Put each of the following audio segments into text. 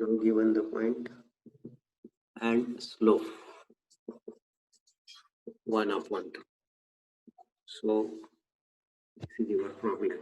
You have given the point and slope 1/2. So this is your formula.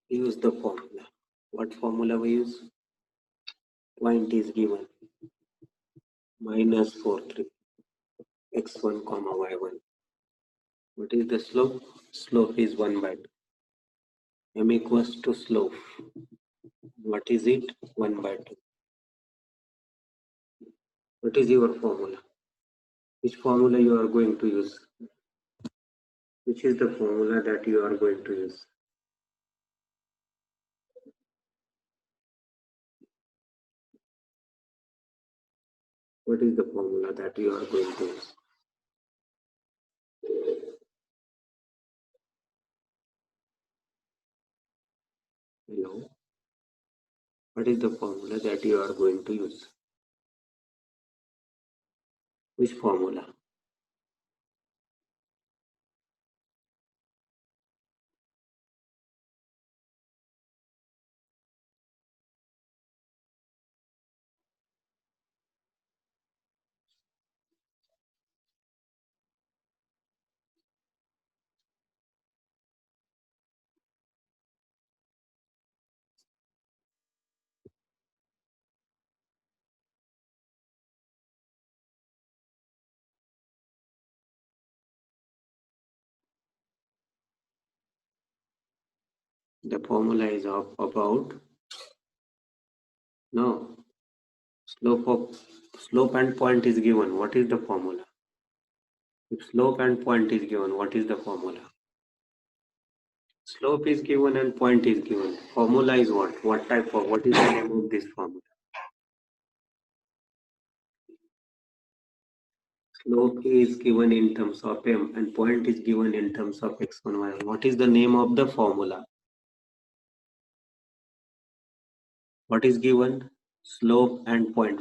Use the formula. What formula we use? Point is given -4, 3 x1 comma y1. What is the slope? Slope is 1/2. M equals to slope. What is it? 1/2. What is your formula? Which formula you are going to use? Which is the formula that you are going to use? What is the formula that you are going to use? Hello? What is the formula that you are going to use? Which formula? The formula is about no slope and point is given. What is the formula? If slope and point is given, what is the formula? Slope is given and point is given. Formula is what? What type of? What is the name of this formula? Slope is given in terms of m and point is given in terms of x1, y1. What is the name of the formula? What is given? Slope and point.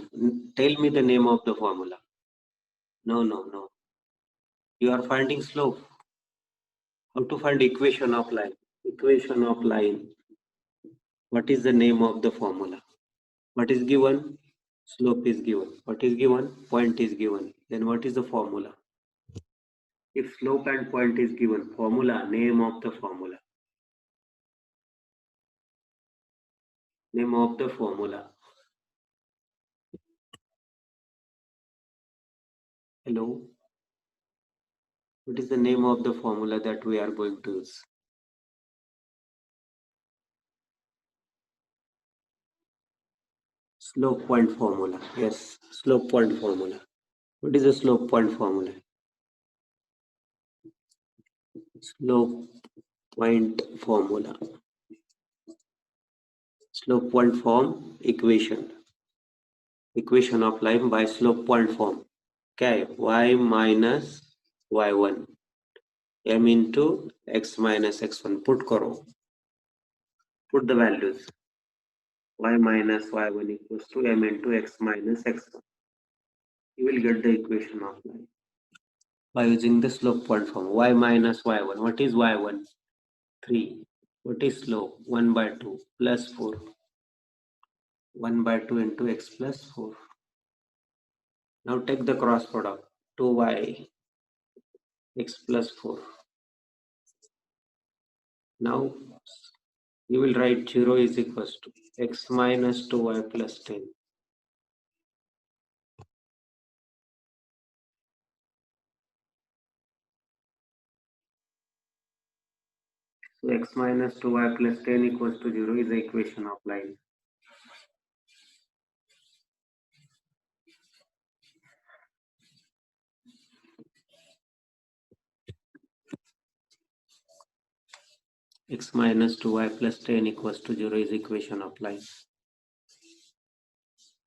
Tell me the name of the formula. No. You are finding slope. How to find equation of line? Equation of line. What is the name of the formula? What is given? Slope is given. What is given? Point is given. Then what is the formula? If slope and point is given, formula, name of the formula. Name of the formula. Hello? What is the name of the formula that we are going to use? Slope point formula. Yes, slope point formula. What is the slope point formula? Slope point formula. Slope point form equation. Equation of line by slope point form. क्या है? Y minus y1 m into x minus x1. Put करो. Put the values. Y minus y1 equals to m into x minus x1. You will get the equation of line by using the slope point form. Y minus y1. What is y1? 3. What is slope? 1 by 2 plus 4. 1 by 2 into x plus 4. Now take the cross product. 2y x plus 4. Now you will write 0 is equals to x minus 2y plus 10. So x minus 2y plus 10 equals to 0 is the equation of line. X minus 2y plus 10 equals to 0 is equation of line.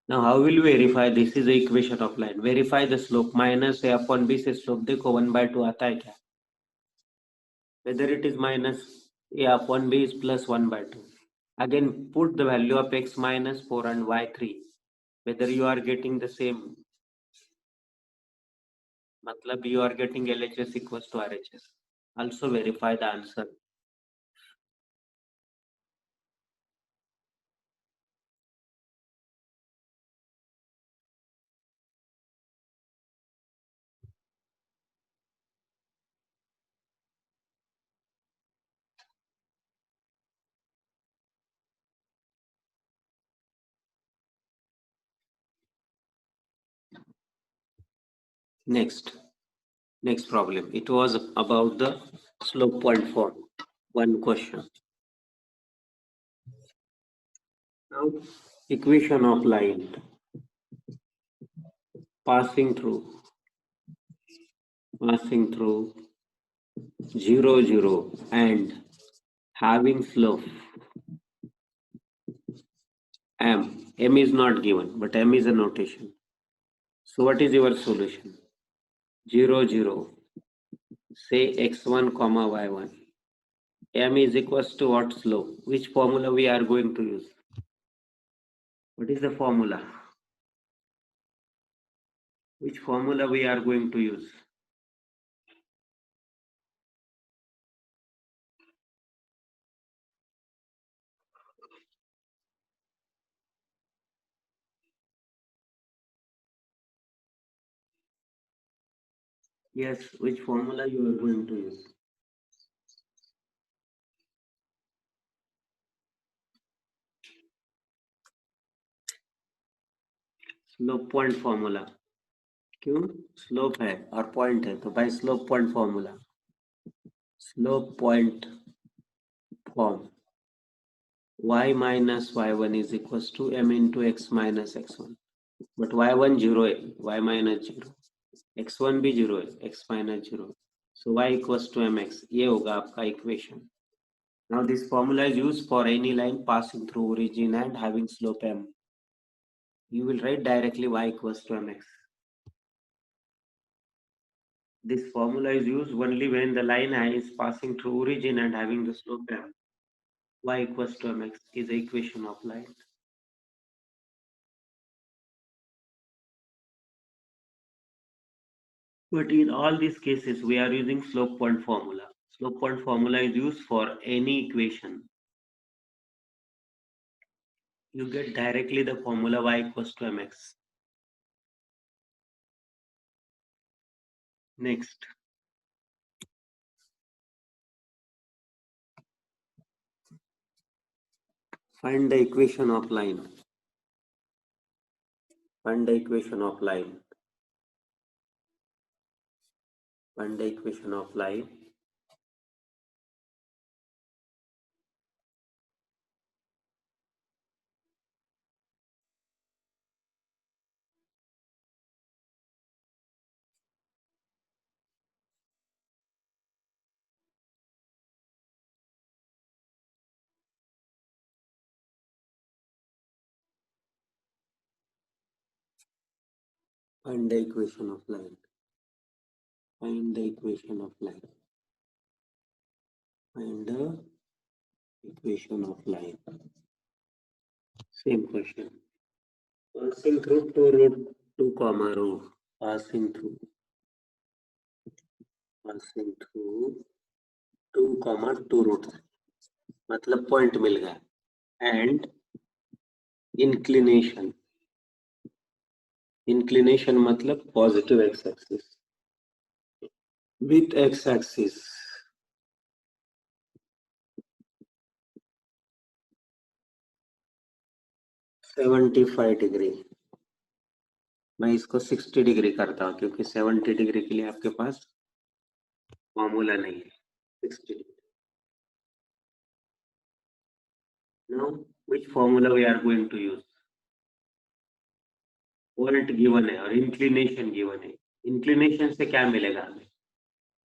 Now how will we verify this is the equation of line? Verify the slope minus a upon b से slope देखो 1 by 2 आता है क्या? Whether it is minus a upon b is plus 1 by 2. Again put the value of x minus 4 and y3. Whether you are getting the same. मतलब you are getting LHS equals to RHS. Also verify the answer. Next problem. It was about the slope point form. One question. Now, equation of line passing through 0, 0 and having slope m. M is not given, but m is a notation. So what is your solution? 0, 0. Say x1 comma y1. M is equals to what slope? Which formula we are going to use? What is the formula? Which formula we are going to use? Yes, which formula you are going to use? Slope point formula. क्यों? Slope है और point है तो by slope point formula. Slope point form y minus y1 is equals to m into x minus x1. But y1 0 है, y minus 0. x1 भी 0 है, x minus 0. So y equals to mx. ये होगा आपका equation. Now this formula is used for any line passing through origin and having slope m. You will write directly y equals to mx. This formula is used only when the line is passing through origin and having the slope m. Y equals to mx is the equation of line. But in all these cases, we are using slope point formula. Slope point formula is used for any equation. You get directly the formula y equals to mx. Next. Find the equation of line. Find the equation of line. Find the equation of line. Find the equation of line. Find the equation of line. Find the equation of line. Same question. Passing through 2 root 2 comma row. Passing through 2 comma 2 root 3. मतलब point मिल गया. And inclination. Inclination मतलब positive x axis with x axis 75 degree. मैं इसको 60 degree करता हूँ क्योंकि 70 degree के लिए आपके पास फॉर्मूला नहीं है. 60 degree. Now which formula we are going to use? Point given है और inclination given है. Inclination से क्या मिलेगा हमें?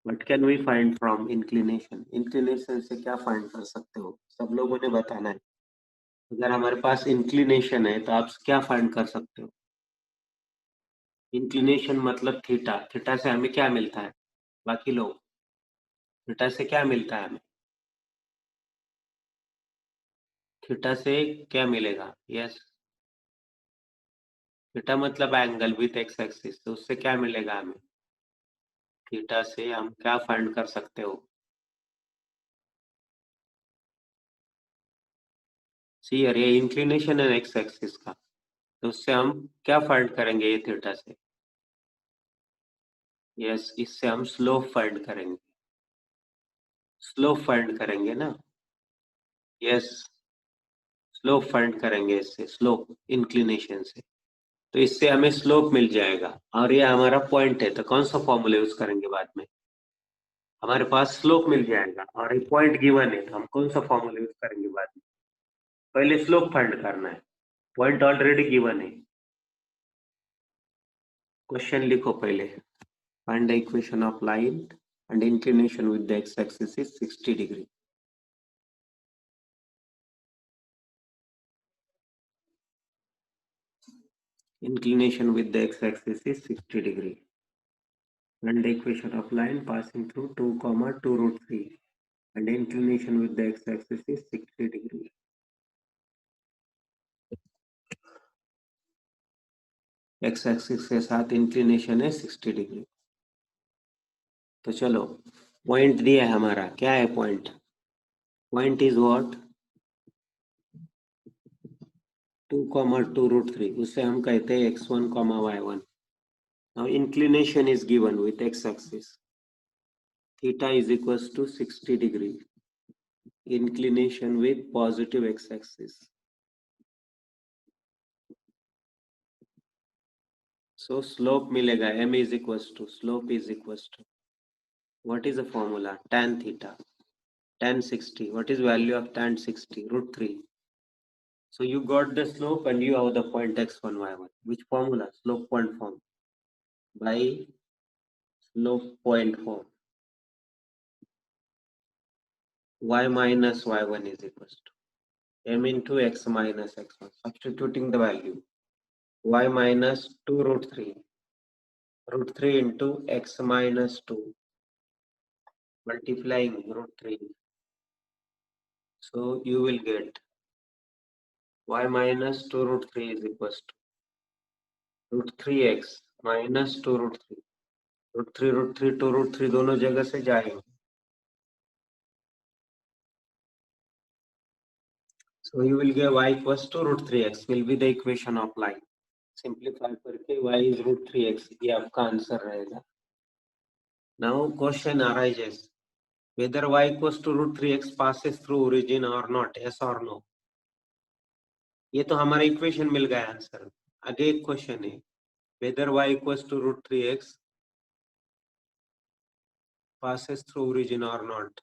What can we find from inclination? Inclination से क्या find कर सकते हो? सब लोगों ने बताना है. अगर हमारे पास inclination है तो आप क्या find कर सकते हो? Inclination मतलब थीटा. थीटा से हमें क्या मिलता है? बाकी लोग थीटा से क्या मिलता है हमें? थीटा से क्या मिलेगा? यस, थीटा मतलब एंगल विथ एक्स एक्सिस. तो उससे क्या मिलेगा हमें? थीटा से हम क्या फाइंड कर सकते हो? सी ये इंक्लिनेशन है एक्स एक्सिस का. तो उससे हम क्या फाइंड करेंगे ये थीटा से? यस, इससे हम स्लोप फाइंड करेंगे. स्लोप फाइंड करेंगे ना. यस, स्लोप फाइंड करेंगे इससे. स्लोप इंक्लिनेशन से. तो इससे हमें स्लोप मिल जाएगा और ये हमारा पॉइंट है. तो कौन सा फॉर्मूला यूज करेंगे बाद में? हमारे पास स्लोप मिल जाएगा और ये पॉइंट गिवन है. तो हम कौन सा फॉर्मूला यूज करेंगे बाद में? पहले स्लोप फाइंड करना है. पॉइंट ऑलरेडी गिवन है. क्वेश्चन लिखो पहले. Find the equation of line and inclination with the x-axis is 60 degree. Inclination with the x-axis is 60 degree. And the equation of line passing through 2 comma 2 root 3 and inclination with the x-axis is 60 degree. x-axis के साथ inclination है 60 degree. तो चलो point दिया है हमारा. क्या है point? Point is what? 2 comma 2 root 3. उससे हम कहते हैं x1 comma y1. Now inclination is given with x-axis. Theta is equals to 60 degree. Inclination with positive x-axis. So slope मिलेगा. M is equals to slope is equals to what is the formula? Tan theta. Tan 60. What is value of tan 60? Root 3. So you got the slope and you have the point x1 y1. Which formula? Slope point form. By slope point form. Y minus y1 is equals to M into x minus x1. Substituting the value. Y minus 2 root 3. Root 3 into x minus 2. Multiplying root 3. So you will get y minus 2 root 3 is equals to root 3x minus 2 root 3. root 3 2 root 3 दोनों जगह से जाएंगे. So you will get y equals to root 3x will be the equation of line. Simplify करके y is root 3x ये आपका answer रहेगा. Now question arises whether y equals to root 3x passes through origin or not. Yes or no? ये तो हमारा equation मिल गया answer. आगे एक क्वेश्चन है whether y equals to root 3x passes through origin or not.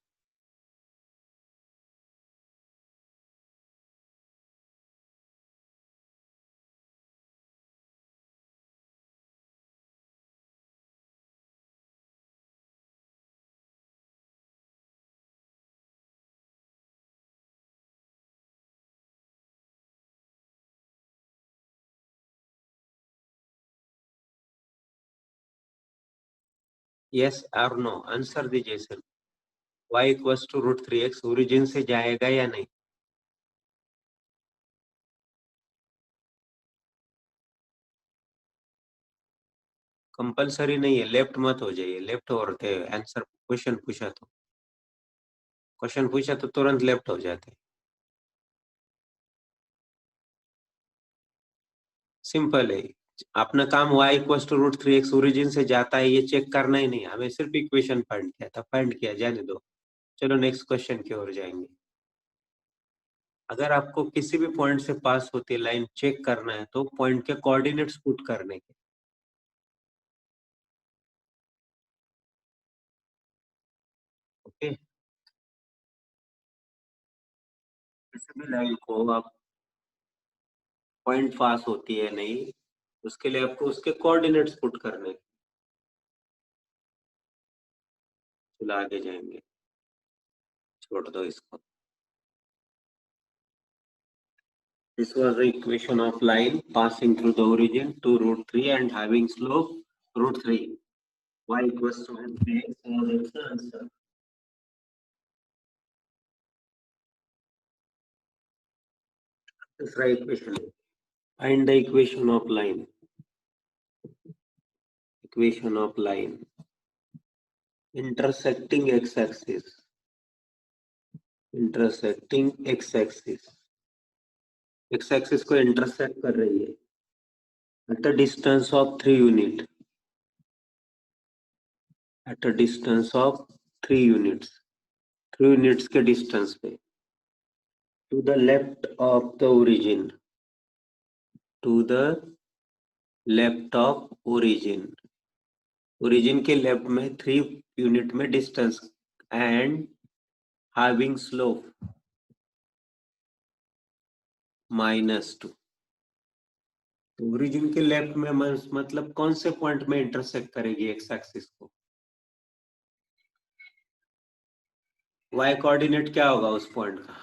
Yes और no answer दीजिए sir. y equals to √3x origin से जाएगा या नहीं? कंपलसरी नहीं है, लेफ्ट मत हो जाइए। लेफ्ट होते आंसर क्वेश्चन पूछा तो तुरंत लेफ्ट हो जाते। सिंपल है। अपना काम y equals to √3x origin से जाता है ये चेक करना ही नहीं, हमें सिर्फ इक्वेशन फाइंड किया था, फाइंड किया, जाने दो। चलो नेक्स्ट क्वेश्चन की ओर जाएंगे। अगर आपको किसी भी पॉइंट से पास होती लाइन चेक करना है तो पॉइंट के कोऑर्डिनेट्स पुट करने के। ओके, किसी भी लाइन को आप पॉइंट पास होती है नहीं, उसके लिए आपको उसके कोऑर्डिनेट्स पुट करने। चलो आगे जाएंगे, छोड़ दो इसको। This was the equation of line passing through the origin to √3 and having slope √3. Y equals to √3x was the answer. This is the equation. Find the equation of line. Equation of line. Intersecting x-axis. Intersecting x-axis. X-axis को intersect कर रही है. At a distance of 3 unit. At a distance of 3 units. 3 units के distance पे. To the left of the origin. To the left of origin. Origin के left में 3 unit में distance and having slope -2। तो origin के left में मतलब कौन से पॉइंट में इंटरसेक्ट करेगी एक्स एक्सिस को? y कोऑर्डिनेट क्या होगा उस पॉइंट का?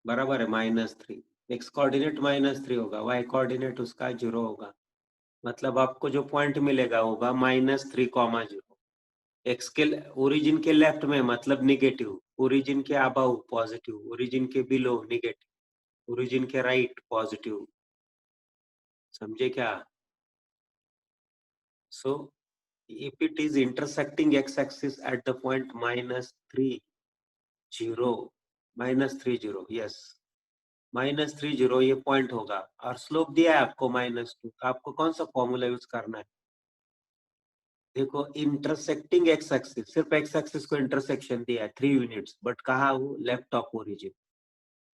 बराबर है -3। एक्स कोऑर्डिनेट -3 होगा, y कोऑर्डिनेट उसका 0 होगा। मतलब आपको जो पॉइंट मिलेगा होगा -3,0। एक्स के ओरिजिन के लेफ्ट में मतलब निगेटिव, ओरिजिन के अबव पॉजिटिव, ओरिजिन के बिलो निगेटिव, ओरिजिन के राइट पॉजिटिव। समझे क्या? So if it is intersecting x axis at the point -30 -30 yes -30 ये पॉइंट होगा और स्लोप दिया है आपको -2। आपको कौन सा फॉर्मूला यूज करना है? देखो इंटरसेक्टिंग एक्स एक्सिस, सिर्फ एक्स एक्सिस को इंटरसेक्शन दिया है 3 यूनिट्स, बट कहा वो लेफ्ट ऑफ ओरिजिन।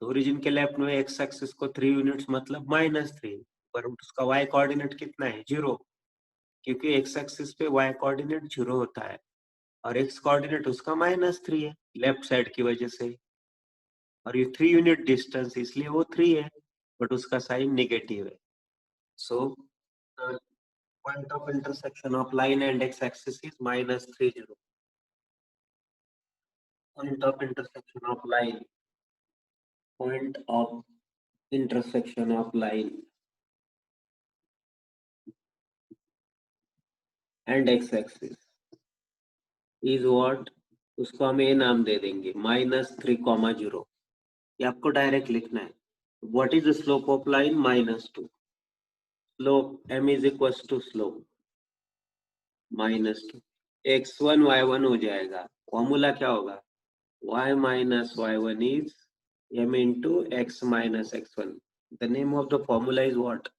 तो ओरिजिन के लेफ्ट में एक्स एक्सिस को 3 यूनिट्स मतलब -3, पर उसका y कोऑर्डिनेट कितना है? 0, क्योंकि एक्स एक्सिस पे y कोऑर्डिनेट 0 होता है और x कोऑर्डिनेट उसका -3 है लेफ्ट साइड की वजह से, और ये 3 यूनिट डिस्टेंस इसलिए वो 3 है, बट उसका साइन नेगेटिव है। So point of intersection of line and x axis is -30। Point of intersection of line, point of intersection of line and x axis is what? उसको हम ए नाम दे देंगे, -3,0। ये आपको डायरेक्ट लिखना है। What is the slope of line? -2। Slope m is equal to slope -2। x1 y1 हो जाएगा। फॉर्मूला क्या होगा? y minus y1 is m into x minus x1। The name of the formula is what?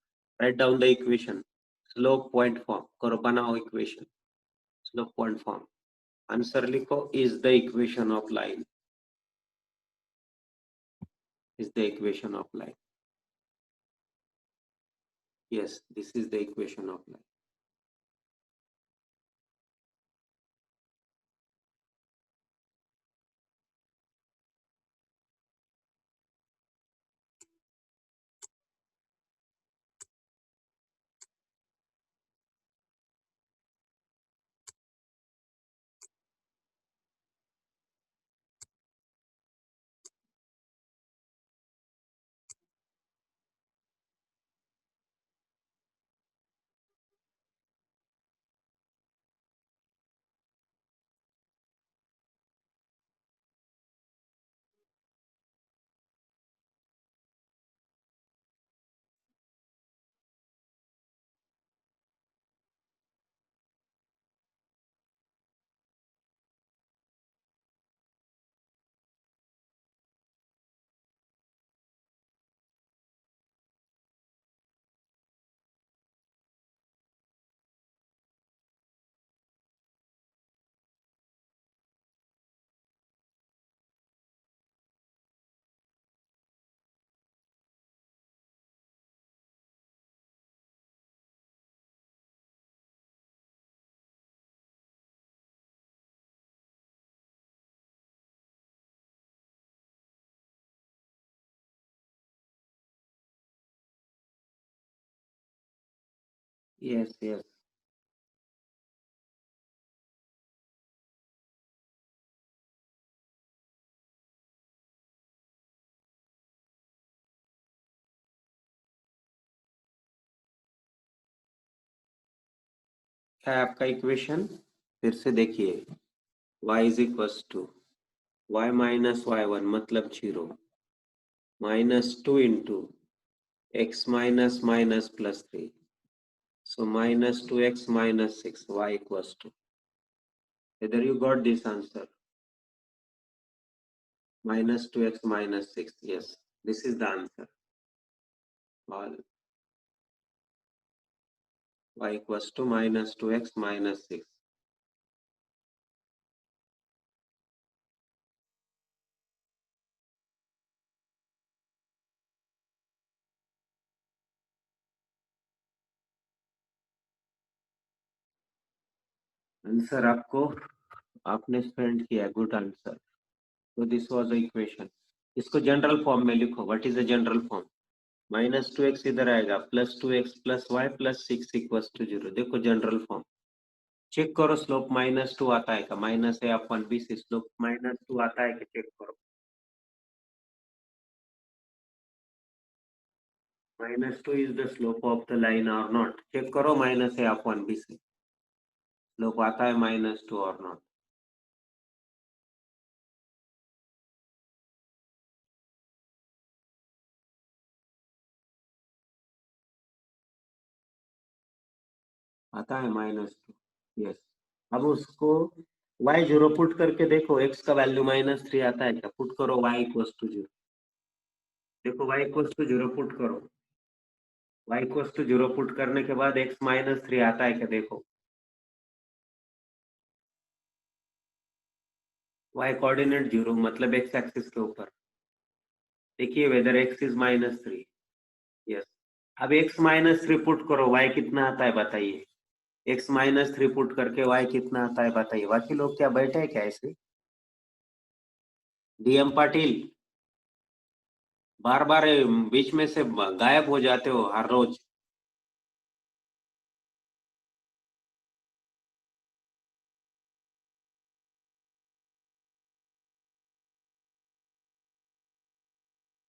Write down the equation. Slope point form करो, बनाओ equation। Slope point form answer लिखो, is the equation of line, is the equation of line। Yes, this is the equation of line। Yes, yes. क्या है आपका equation? फिर से देखिए, y is equals to y minus y one मतलब 0 minus 2 into x minus minus plus 3, so minus 2x minus 6 y equals to, whether you got this answer, minus 2x minus 6. Yes, this is the answer. All y equals to minus 2x minus 6. Answer आपको, आपने spend किया, good answer. तो this was the equation. इसको general form में लिखो. What is the general form? Minus 2x इधर आएगा, plus 2x plus y plus 6 equals to 0. देखो जनरल फॉर्म चेक करो. स्लोप माइनस 2 आता है क्या? माइनस है अपन बी से स्लोप माइनस 2 आता है कि चेक करो. Minus 2 is the slope of the line और नॉट? चेक करो माइनस है अपन बी से स्लोप आता है माइनस 2 और नॉट. आता है माइनस 2. यस. अब उसको y जीरो पुट करके देखो, x का वैल्यू माइनस 3 आता है क्या? पुट करो y इक्वल्स टू 0. देखो y इक्वल्स टू 0 पुट करो. y इक्वल्स टू 0 पुट करने के बाद x माइनस 3 आता है क्या? देखो y कोऑर्डिनेट 0 मतलब x एक्सिस के ऊपर. देखिए whether x is minus 3. Yes. अब x माइनस 3 पुट करो, y कितना आता है बताइए. x माइनस 3 पुट करके y कितना आता है बताइए. बाकी लोग क्या बैठे हैं क्या ऐसे? डीएम पाटिल, बार बार बीच में से गायब हो जाते हो हर रोज.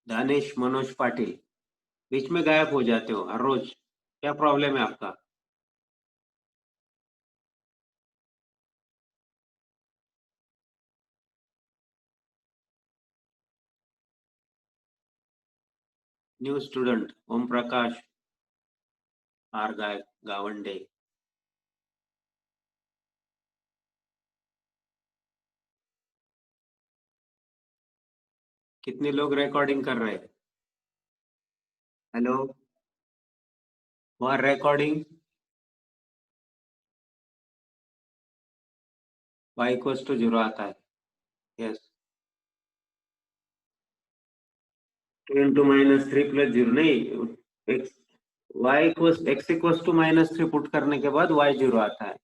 दानिश मनोज पाटिल, बीच में गायब हो जाते हो हर रोज. क्या प्रॉब्लम है आपका? New student Om Prakash R Gawande. कितने लोग रिकॉर्डिंग कर रहे हैं? हेलो, वहाँ रिकॉर्डिंग. y इक्वल्स टू 0 आता है. यस. 2 इंटू माइनस 3 प्लस 0 नहीं. x y equals x equals to minus 3 put करने के बाद y 0 आता है.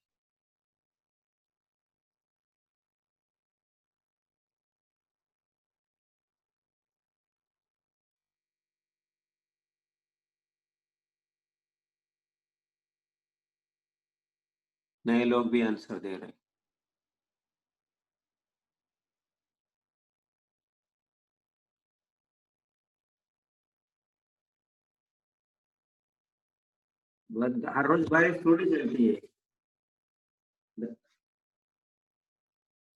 नए लोग भी आंसर दे रहे हैं. हर रोज बारिश थोड़ी चलती है.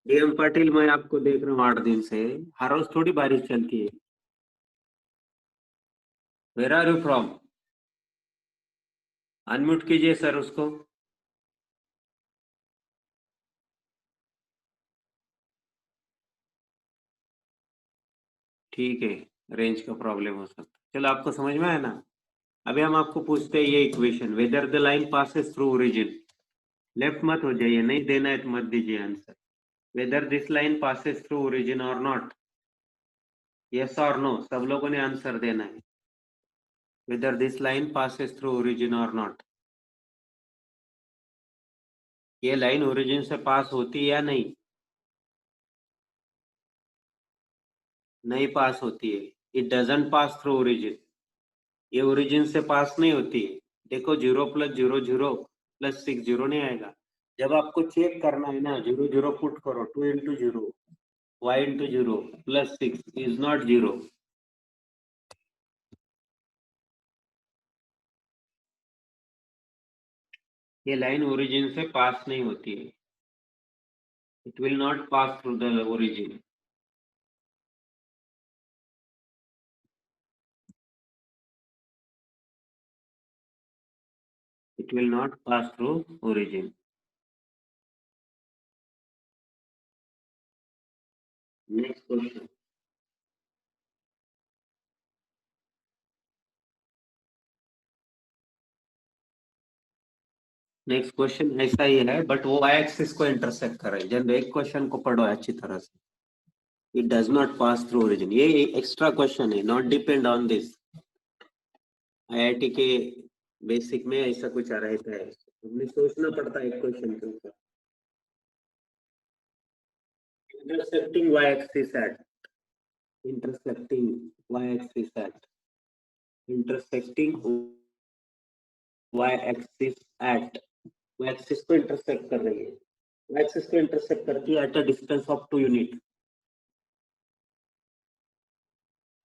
डीएम पाटिल, मैं आपको देख रहा हूँ 8 दिन से. हर रोज थोड़ी बारिश चलती है. Where are you from? Unmute कीजिए सर उसको. ठीक है, रेंज का प्रॉब्लम हो सकता है. चलो आपको समझ में आया ना. अभी हम आपको पूछते हैं ये equation, whether the line passes through origin. Left मत हो जाइए, नहीं देना है तो मत दीजिए answer. Whether this line passes through origin और नॉट. यस और नो, सब लोगों ने आंसर देना है. Whether this line passes through origin और नॉट. ये लाइन ओरिजिन से पास होती है या नहीं? नहीं पास होती है. It doesn't pass through origin. ये ओरिजिन से पास नहीं होती है. देखो 0 + 0 0 + 6 0 नहीं आएगा। जब आपको चेक करना है ना 0 0 पुट करो 2 × 0 y × 0 + 6 इज नॉट 0। ये लाइन ओरिजिन से पास नहीं होती है। It will not pass through the origin. It will not pass through origin. Next question. Next question ऐसा ही है बट वो y एक्सिस को इंटरसेक्ट कर रहा है। जब एक क्वेश्चन को पढ़ो अच्छी तरह से। It does not pass through origin. ये एक्स्ट्रा क्वेश्चन है, not depend on this. IIT के बेसिक में ऐसा कुछ रहता है, हमें सोचना पड़ता है एक क्वेश्चन के ऊपर। Intersecting y axis at, intersecting y axis at, intersecting y axis at, y axis को इंटरसेक्ट कर रही है। y एक्सिस को इंटरसेक्ट करती है at a distance of 2 unit,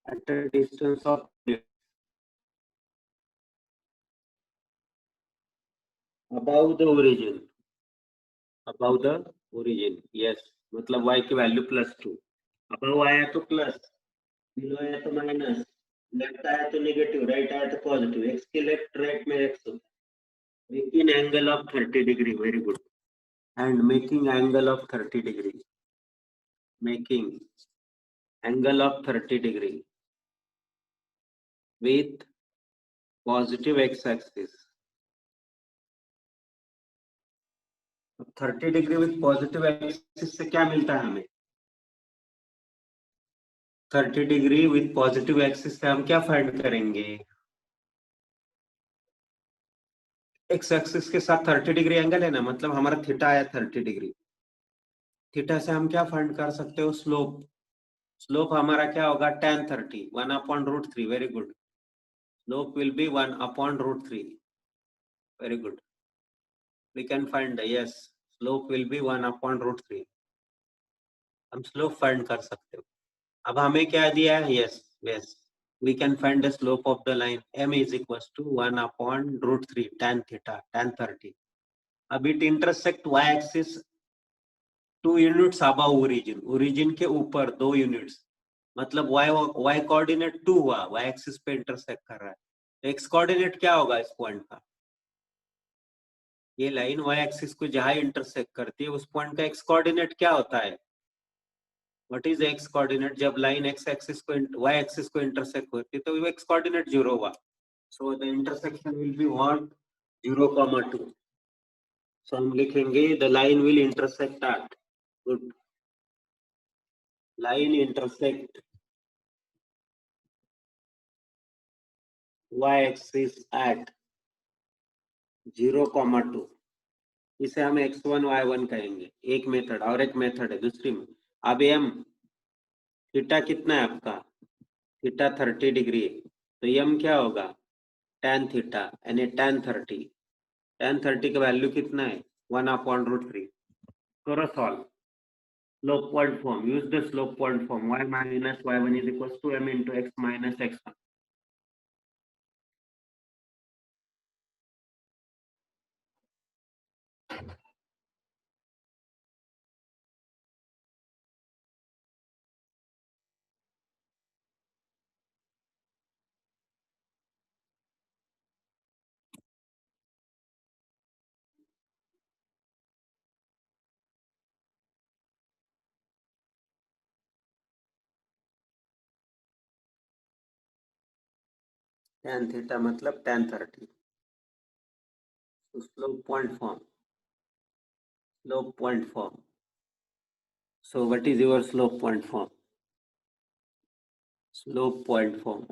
at a distance of above the origin, above the origin, yes, मतलब y की value +2। above आया तो प्लस, बिलो आया तो माइनस, लेफ्ट आया तो नेगेटिव, राइट आया तो पॉजिटिव। x के लेफ्ट राइट में x होता है। Making angle of 30 degree, very good. And making angle of 30 degree, making angle of 30 degree with positive x axis. 30 degree with positive axis से क्या मिलता है हमें? 30 डिग्री विथ पॉजिटिव एक्सिस से हम क्या फाइंड करेंगे? एक्स एक्सिस के साथ 30 डिग्री एंगल है ना, मतलब हमारा थीटा आया 30 डिग्री। थीटा से हम क्या फाइंड कर सकते हो? स्लोप। स्लोप हमारा क्या होगा? tan 30, 1/√3। Very good. Slope will be 1/√3। Very good. We can find, yes, slope will be 1/√3। हम स्लोप फाइंड कर सकते हो। अब हमें क्या दिया है? Yes yes, we can find the slope of the line m is equals to 1/√3 tan theta, tan 30. अब it intersect y axis 2 units above origin, origin के ऊपर 2 यूनिट्स, मतलब y कोऑर्डिनेट 2 हुआ, y एक्सिस पे इंटरसेक्ट कर रहा है। x coordinate क्या होगा इस पॉइंट का? ये लाइन y एक्सिस को जहां इंटरसेक्ट करती है उस पॉइंट का x कोऑर्डिनेट क्या होता है? What is x coordinate? जब लाइन x एक्सिस को y एक्सिस को इंटरसेक्ट होती है तो x कोऑर्डिनेट 0 हुआ। So the intersection will be what? 0,2. So हम लिखेंगे the line will intersect at, good, line intersect y axis at 0,2। इसे हम x1 y1 कहेंगे, एक मेथड। और एक मेथड है दूसरी में। अब m थीटा कितना है आपका? थीटा 30 डिग्री है, तो m क्या होगा? tan थीटा यानी tan 30। tan 30 का वैल्यू कितना है? 1/√3। करो solve. Slope point form. Use the slope point form. Y minus y1 is equals to m into x minus x1. Tan theta मतलब tan 30. So slope point form. Slope point form. So what is your slope point form? Slope point form.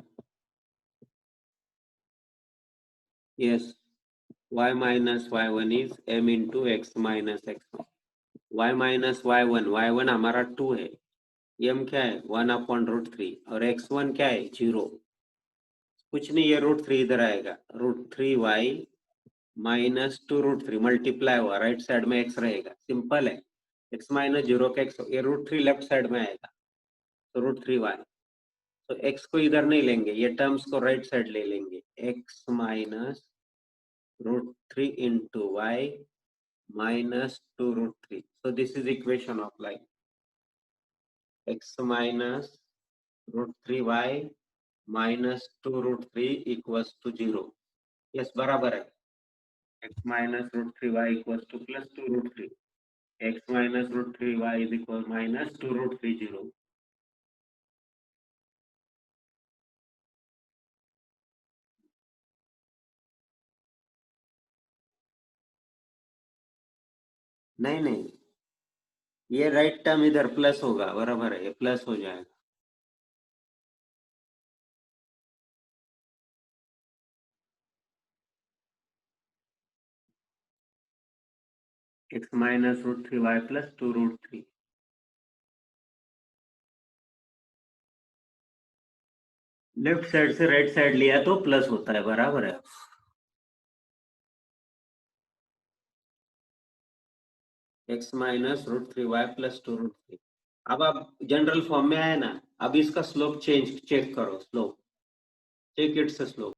Yes. Y minus y1 is m into x minus x1. Y minus y1, y1 हमारा 2 है, m क्या है? 1/√3 और x1 क्या है? 0। कुछ नहीं, ये √3 इधर आएगा, √3y माइनस 2√3 मल्टीप्लाई हुआ, राइट साइड में x रहेगा, सिंपल है। x माइनस 0 का x, ये √3 लेफ्ट साइड में आएगा, तो √3y। तो x को इधर नहीं लेंगे, ये टर्म्स को राइट साइड ले लेंगे, x minus √3 into y minus 2√3. So this is equation of line. X minus √3y minus 2√3 equals to 0. Yes, बराबर है। X minus √3y equals to plus 2√3. X minus √3y is equal minus 2√3 0. नहीं नहीं, ये right term इधर plus होगा, बराबर है, ये प्लस हो जाएगा। X minus √3y plus 2√3. Left side से राइट साइड लिया तो प्लस होता है, बराबर है। x minus √3y plus 2√3। अब आप जनरल फॉर्म में आए ना, अब इसका स्लोप चेक करो, स्लोप चेक इट्स स्लोप।